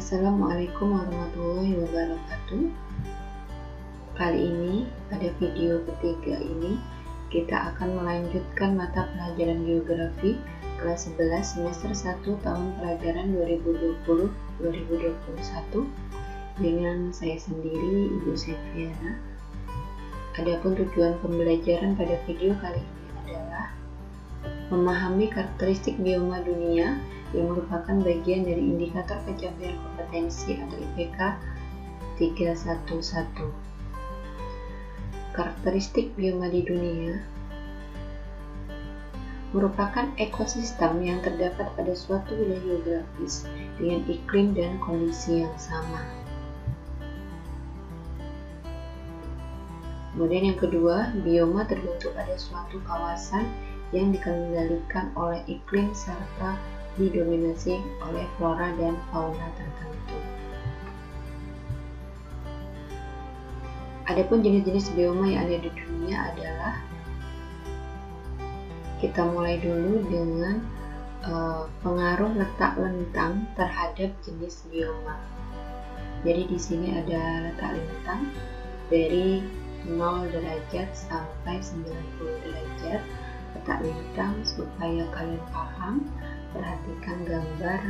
Assalamualaikum warahmatullahi wabarakatuh. Kali ini pada video ketiga ini kita akan melanjutkan mata pelajaran geografi kelas 11 semester 1 tahun pelajaran 2020-2021 dengan saya sendiri, Ibu Septiana. Adapun tujuan pembelajaran pada video kali ini adalah memahami karakteristik bioma dunia yang merupakan bagian dari indikator pencapaian kompetensi atau IPK 311. Karakteristik bioma di dunia merupakan ekosistem yang terdapat pada suatu wilayah geografis dengan iklim dan kondisi yang sama. Kemudian yang kedua, bioma terbentuk pada suatu kawasan yang dikendalikan oleh iklim serta didominasi oleh flora dan fauna tertentu. Adapun jenis-jenis bioma yang ada di dunia adalah, kita mulai dulu dengan pengaruh letak lintang terhadap jenis bioma. Jadi di sini ada letak lintang dari 0 derajat sampai 90 derajat. Letak lintang supaya kalian paham, perhatikan gambar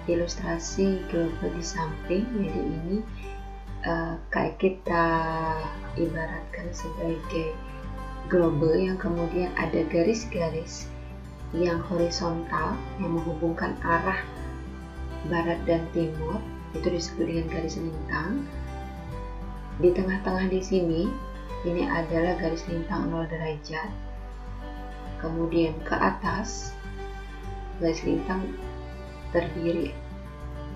ilustrasi global di samping. Jadi ini kayak kita ibaratkan sebagai global yang kemudian ada garis-garis yang horizontal yang menghubungkan arah barat dan timur, itu disebut dengan garis lintang. Di tengah-tengah di sini ini adalah garis lintang 0 derajat. Kemudian ke atas garis lintang terdiri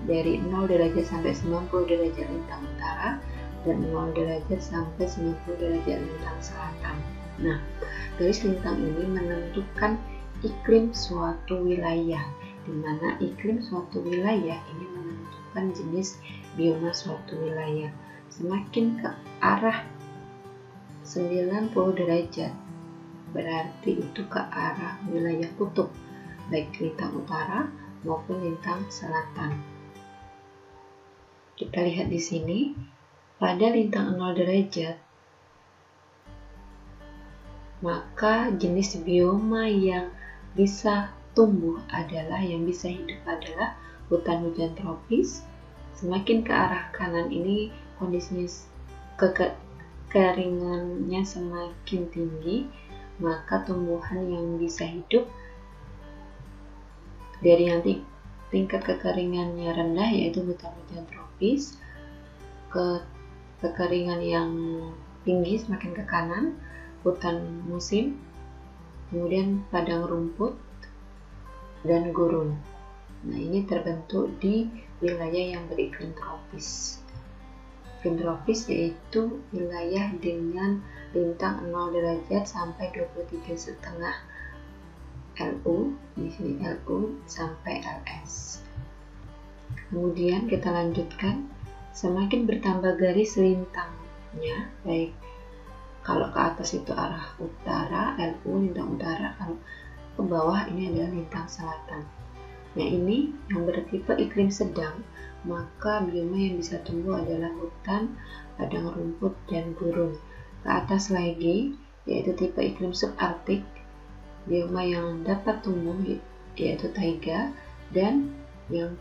dari 0 derajat sampai 90 derajat lintang utara dan 0 derajat sampai 90 derajat lintang selatan. Nah, garis lintang ini menentukan iklim suatu wilayah, di mana iklim suatu wilayah ini menentukan jenis bioma suatu wilayah. Semakin ke arah 90 derajat berarti itu ke arah wilayah kutub, baik lintang utara maupun lintang selatan. Kita lihat di sini, pada lintang 0 derajat, maka jenis bioma yang bisa tumbuh adalah, yang bisa hidup adalah hutan hujan tropis. Semakin ke arah kanan ini kondisinya kekeringannya semakin tinggi, maka tumbuhan yang bisa hidup dari yang tingkat kekeringannya rendah yaitu hutan hujan tropis, ke kekeringan yang tinggi semakin ke kanan hutan musim, kemudian padang rumput dan gurun. Nah, ini terbentuk di wilayah yang beriklim tropis. Iklim tropis yaitu wilayah dengan lintang 0 derajat sampai 23,5 LU, di sini LU sampai LS. Kemudian kita lanjutkan, semakin bertambah garis lintangnya, baik kalau ke atas itu arah utara, LU lintang utara, kalau ke bawah ini adalah lintang selatan. Nah, ini yang bertipe iklim sedang, maka bioma yang bisa tumbuh adalah hutan, padang rumput, dan gurun. Ke atas lagi, yaitu tipe iklim subarktik, bioma yang dapat tumbuh yaitu taiga, dan yang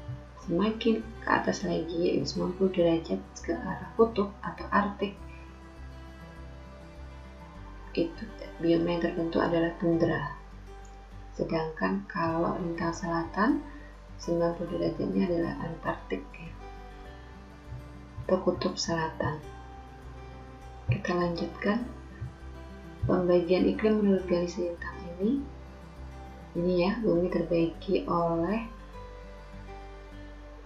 semakin ke atas lagi yaitu 90 derajat ke arah kutub atau arktik, itu bioma yang terbentuk adalah tundra. Sedangkan kalau lintang selatan 90 derajatnya adalah Antartik atau kutub selatan. Kita lanjutkan pembagian iklim menurut garis lintang ini. Ini ya, bumi terbagi oleh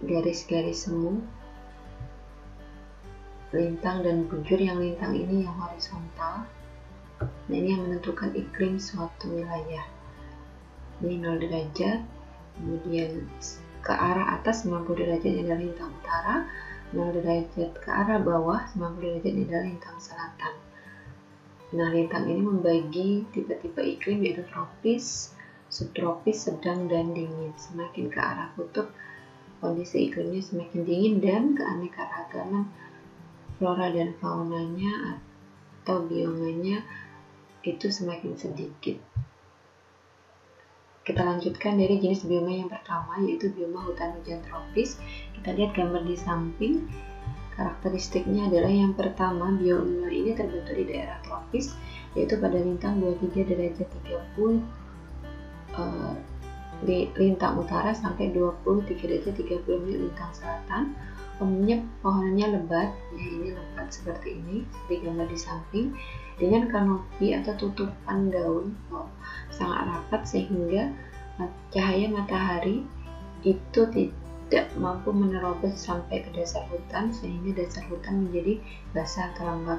garis-garis semu, lintang dan bujur. Yang lintang ini yang horizontal. Nah, ini yang menentukan iklim suatu wilayah. Ini 0 derajat, kemudian ke arah atas 90 derajat adalah lintang utara, 0 derajat ke arah bawah 90 derajat adalah lintang selatan. Nah, lintang ini membagi tipe-tipe iklim yaitu tropis, subtropis, sedang, dan dingin. Semakin ke arah kutub kondisi iklimnya semakin dingin dan keanekaragaman flora dan faunanya atau biomanya itu semakin sedikit. Kita lanjutkan dari jenis bioma yang pertama, yaitu bioma hutan hujan tropis. Kita lihat gambar di samping. Karakteristiknya adalah yang pertama, bioma ini terbentuk di daerah tropis, yaitu pada lintang 23 derajat 30 di lintang utara sampai 23 derajat 30 menit lintang selatan. Umumnya pohonnya lebat, ya ini lebat seperti ini, seperti gambar di samping, dengan kanopi atau tutupan daun sangat rapat sehingga cahaya matahari itu tidak mampu menerobos sampai ke dasar hutan, sehingga dasar hutan menjadi basah atau lembab.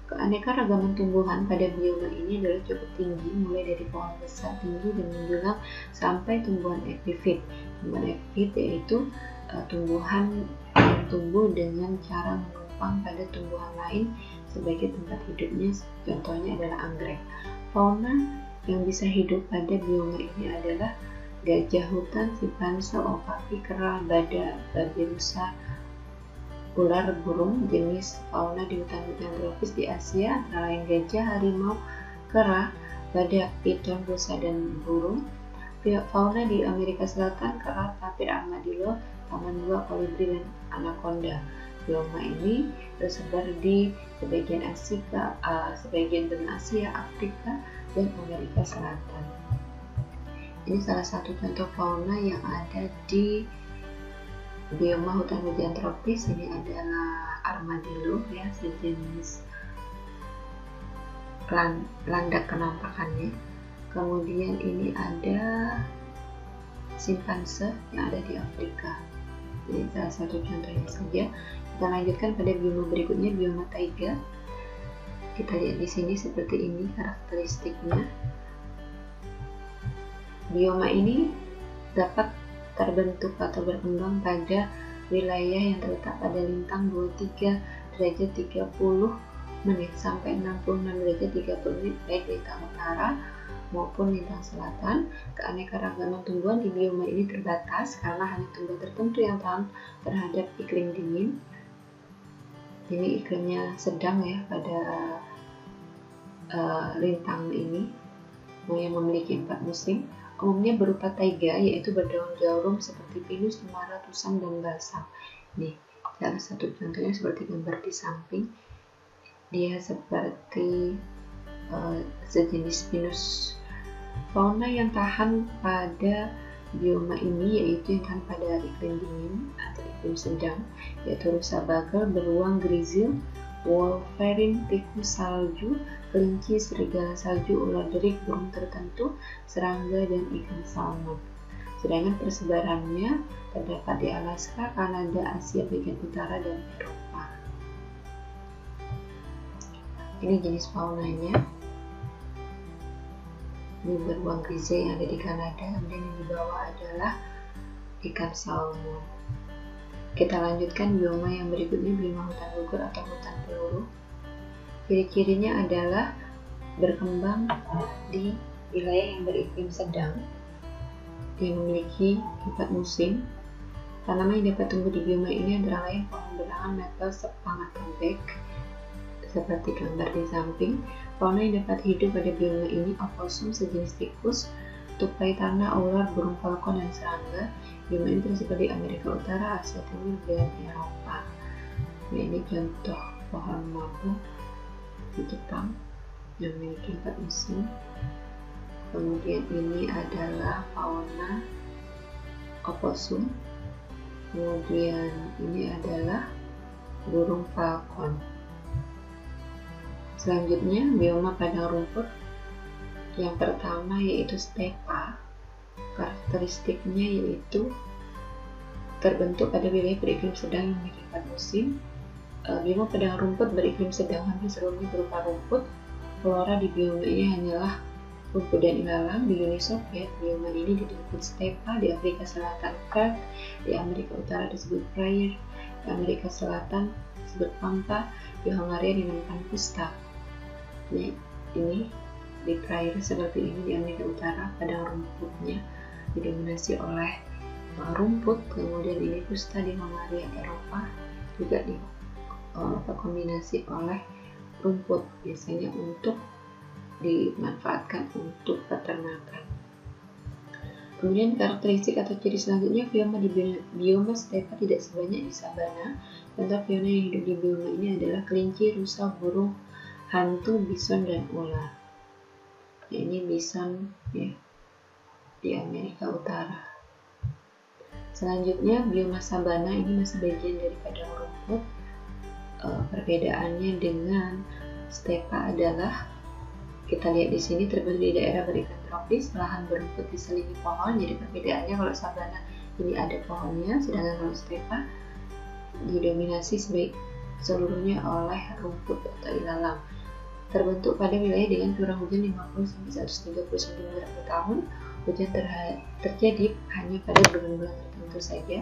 Keanekaragaman tumbuhan pada bioma ini adalah cukup tinggi, mulai dari pohon besar tinggi dan menjulang sampai tumbuhan epifit. Tumbuhan epifit yaitu tumbuhan yang tumbuh dengan cara menumpang pada tumbuhan lain sebagai tempat hidupnya, contohnya adalah anggrek. Fauna yang bisa hidup pada bioma ini adalah gajah hutan, simpanse, okapi, kera, badak, babi rusa, ular, burung. Jenis fauna di hutan-hutan tropis di Asia antara lain gajah, harimau, kera, badak, piton, rusa, dan burung. Fauna di Amerika Selatan, kera, tapir, armadillo, taman gua, kolibri, dan anaconda. Bioma ini tersebar di sebagian benua Asia, Afrika, dan Amerika Selatan. Ini salah satu contoh fauna yang ada di bioma hutan hujan tropis. Ini adalah armadillo, ya, sejenis landak penampakannya. Kemudian ini ada simpanse yang ada di Afrika. Ini salah satu contohnya saja. Kita lanjutkan pada bioma berikutnya, bioma taiga. Kita lihat di sini seperti ini karakteristiknya. Bioma ini dapat terbentuk atau berkembang pada wilayah yang terletak pada lintang 23 derajat 30 menit sampai 66 derajat 30 menit baik lintang utara maupun lintang selatan. Keanekaragaman tumbuhan di bioma ini terbatas karena hanya tumbuhan tertentu yang tahan terhadap iklim dingin. Ini iklimnya sedang, ya, pada lintang ini yang memiliki 4 musim. Umumnya berupa taiga, yaitu berdaun jarum seperti pinus, cemara, tusam, dan balsam. Nih, salah satu contohnya seperti gambar di samping. Dia seperti sejenis pinus. Fauna yang tahan pada bioma ini yaitu yang tahan pada iklim dingin atau iklim sedang, yaitu rusa bagal, beruang, grizzly, wolverine, tikus salju, kelinci, serigala salju, ular derik, burung tertentu, serangga, dan ikan salmon. Sedangkan persebarannya terdapat di Alaska, Kanada, Asia bagian utara, dan Eropa. Ini jenis faunanya. Ini beruang grizzly yang ada di Kanada, kemudian yang di bawah adalah ikan salmon. Kita lanjutkan bioma yang berikutnya, bioma hutan gugur atau hutan peluru. Ciri-cirinya adalah berkembang di wilayah yang beriklim sedang, yang memiliki 4 musim. Tanaman yang dapat tumbuh di bioma ini antara lain pohon berangan, maple, sepang, atau bek, seperti gambar di samping. Fauna yang dapat hidup pada bioma ini opossum, sejenis tikus, tupai tanah, ular, burung falcon, dan serangga. Bioma ini tersebar di Amerika Utara, Asia Timur, dan Eropa. Nah, ini contoh pohon maple di Jepang yang memiliki 4 musim. Kemudian ini adalah fauna opossum. Kemudian ini adalah burung falcon. Selanjutnya bioma padang rumput. Yang pertama yaitu stepa. Karakteristiknya yaitu terbentuk pada wilayah beriklim sedang yang memiliki 4 musim. Bioma padang rumput beriklim sedang hampir seluruhnya berupa rumput. Flora di bioma ini hanyalah rumput dan ilalang. Di Uni Soviet, bioma ini disebut stepa. Di Afrika Selatan karst, di Amerika Utara disebut prairie, di Amerika Selatan disebut pampa, di Hongaria dinamakan pusta. Nah, ini di prairie seperti ini. Di Amerika Utara padang rumputnya didominasi oleh rumput, kemudian ini Pusta di Mamalia Eropa juga kombinasi oleh rumput, biasanya untuk dimanfaatkan untuk peternakan. Kemudian karakteristik atau ciri selanjutnya, bioma di bioma stepa tidak sebanyak di sabana. Contoh fauna yang hidup di bioma ini adalah kelinci, rusa, burung hantu, bison, dan ular. Nah, ini bison ya, di Amerika Utara. Selanjutnya bioma sabana ini masih bagian dari padang rumput. Perbedaannya dengan stepa adalah kita lihat di sini terbentuk di daerah berikan tropis, lahan berumput diselimuti pohon. Jadi perbedaannya kalau sabana ini ada pohonnya, sedangkan kalau stepa didominasi seluruhnya oleh rumput atau ilalang. Terbentuk pada wilayah dengan curah hujan 50-130 cm per tahun. Hujan terjadi hanya pada bulan-bulan tertentu saja.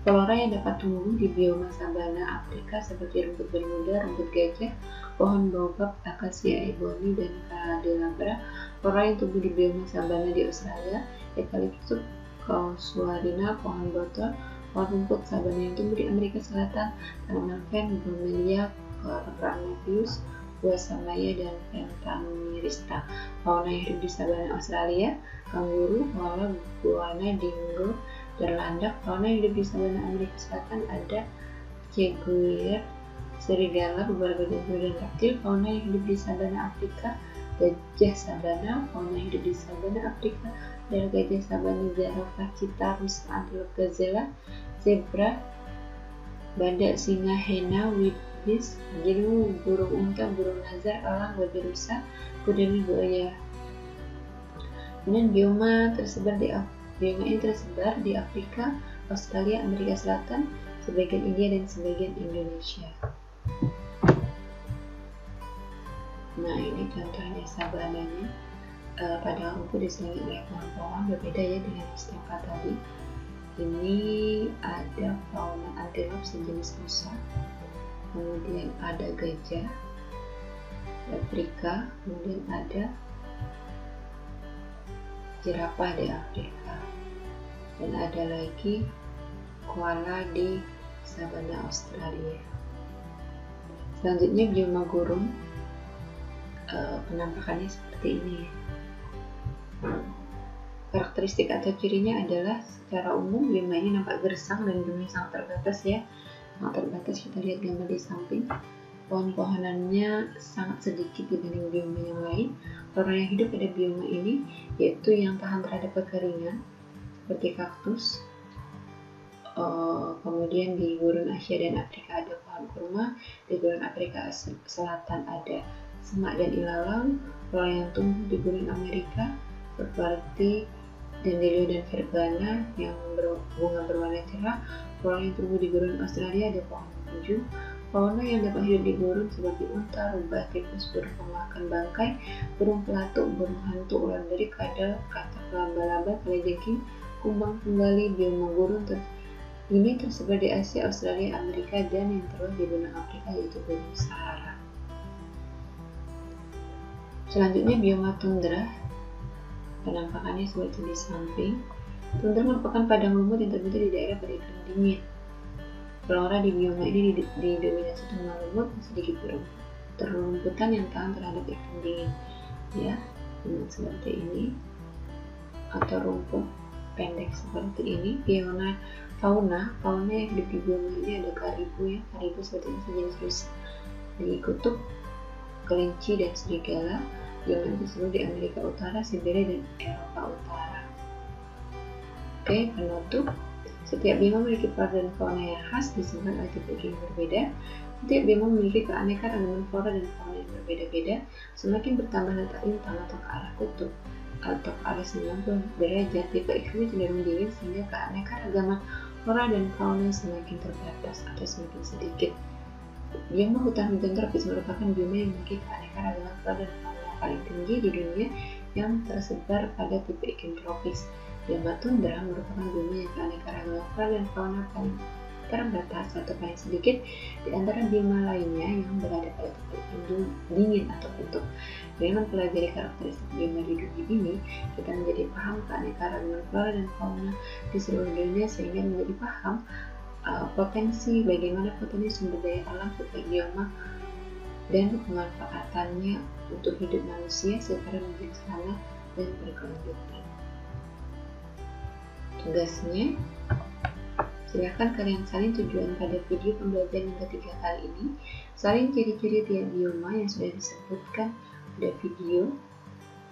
Flora yang dapat tumbuh di bioma sabana Afrika seperti rumput bermuda, rumput gajah, pohon baobab, akasia ebony, dan candelabra. Flora yang tumbuh di bioma sabana di Australia, eucalyptus, casuarina, pohon botol, pohon rumput sabana yang tumbuh di Amerika Selatan, tanaman fen, bromelia, Rhamnosus, buah samaya, dan Pentamirista. Fauna yang hidup di sabana Australia, kanguru, koala, iguana, dingo, dan landak. Fauna yang hidup di sabana Amerika Selatan ada jaguar, serigala, beberapa jangkauan dan reptil. Fauna yang hidup di sabana Afrika, gajah sabana. Fauna yang hidup di sabana Afrika adalah gajah sabana, zirafa, cheetah, rusa, antelope, gazelle, zebra, badak, singa, hyena, wildebeest, jeruk, burung unta, burung nazar, elang, babi rusa, kuda, dan buaya. Kemudian bioma ini tersebar di Afrika, Australia, Amerika Selatan, sebagian India, dan sebagian Indonesia. Nah, ini contohnya sabananya. Padang rumput diselimuti oleh pohon-pohon, berbeda ya dengan stepa tadi. Ini ada fauna antelope sejenis rusa, kemudian ada gajah Afrika, kemudian ada jerapah di Afrika, dan ada lagi koala di sabana Australia. Selanjutnya bioma gurun, penampakannya seperti ini. Karakteristik atau cirinya adalah secara umum bioma ini nampak gersang dan dunia sangat terbatas ya. Sangat terbatas, kita lihat gambar di samping. Pohon-pohonannya sangat sedikit dibanding bioma yang lain. Flora yang hidup pada bioma ini yaitu yang tahan terhadap kekeringan seperti kaktus. Kemudian di gurun Asia dan Afrika ada pohon kurma, di gurun Afrika Selatan ada semak dan ilalang. Flora yang tumbuh di gurun Amerika seperti Dandelion dan Verbena yang berbunga berwarna cerah. Flora yang tumbuh di gurun Australia ada pohon tujuh. Fauna yang dapat hidup di gurun seperti unta, rubah, tikus, burung pemakan bangkai, burung pelatuk, burung hantu, ular berik, kadal, katak, laba-laba, kalajengking, kumbang, punggali. Bioma gurun ini tersebar di Asia, Australia, Amerika, dan yang terluas di benua Afrika yaitu Gunung Sahara. Selanjutnya bioma tundra, penampakannya seperti di samping. Tundra merupakan padang rumput yang terbentuk di daerah beriklim dingin. Flora di bioma ini didominasi tumbuhan rumput sedikit terumputan yang tahan terhadap iklim dingin, ya, seperti ini, atau rumput pendek seperti ini. Fauna yang hidup di bioma ini ada karibu ya, karibu seperti ini sejenis rusa, di kutub, kelinci, dan serigala. Bioma ini tersebar di Amerika Utara, Siberia, dan Eropa Utara. Oke, penutup. Setiap bioma memiliki flora dan fauna yang khas disebabkan oleh tipe iklim berbeda. Setiap bioma memiliki keanekaragaman flora dan fauna yang berbeda-beda. Semakin bertambah letak lintang atau ke arah kutub atau ke arah 90 derajat, tipe iklimnya cenderung dingin sehingga keanekaragaman flora dan fauna semakin terbatas atau semakin sedikit. Bioma hutan hujan tropis merupakan bioma yang memiliki keanekaragaman flora dan fauna paling tinggi di dunia yang tersebar pada tipe iklim tropis. Bioma tundra merupakan bioma yang keanekaragaman flora dan fauna paling terbatas atau paling sedikit di antara bima lainnya yang berada pada titik dingin atau kutub. Dengan mempelajari karakteristik bima di dunia ini, kita menjadi paham keanekaragaman flora dan fauna di seluruh dunia, sehingga menjadi paham bagaimana potensi sumber daya alam setiap bioma dan pemanfaatannya untuk hidup manusia secara bijaksana dan berkelanjutan. Tugasnya, silakan kalian salin tujuan pada video pembelajaran yang ketiga kali ini. Salin ciri-ciri tiap bioma yang sudah disebutkan pada video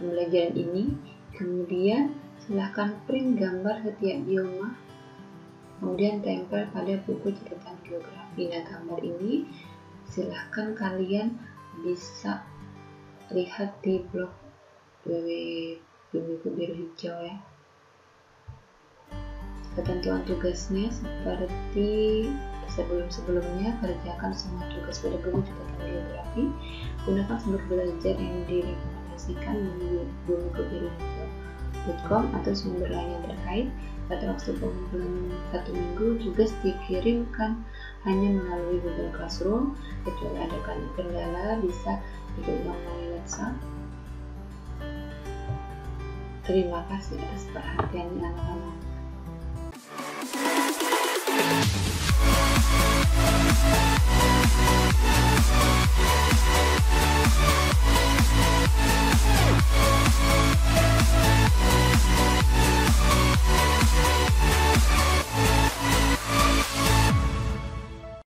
pembelajaran ini. Kemudian silakan print gambar setiap bioma, kemudian tempel pada buku catatan geografi. Nah, gambar ini silahkan kalian bisa lihat di blog www.bumiku biru hijau ya. Ketentuan tugasnya seperti sebelum-sebelumnya, kerjakan semua tugas pada buku catatan geografi. Gunakan sumber belajar yang direkomendasikan di bumiku-biru-hijau.com atau sumber lain yang terkait. Pada waktu pengumpulan 1 minggu, tugas dikirimkan hanya melalui Google Classroom. Kecuali ada kendala, bisa diulang melalui WhatsApp. Terima kasih atas perhatiannya anak-anak.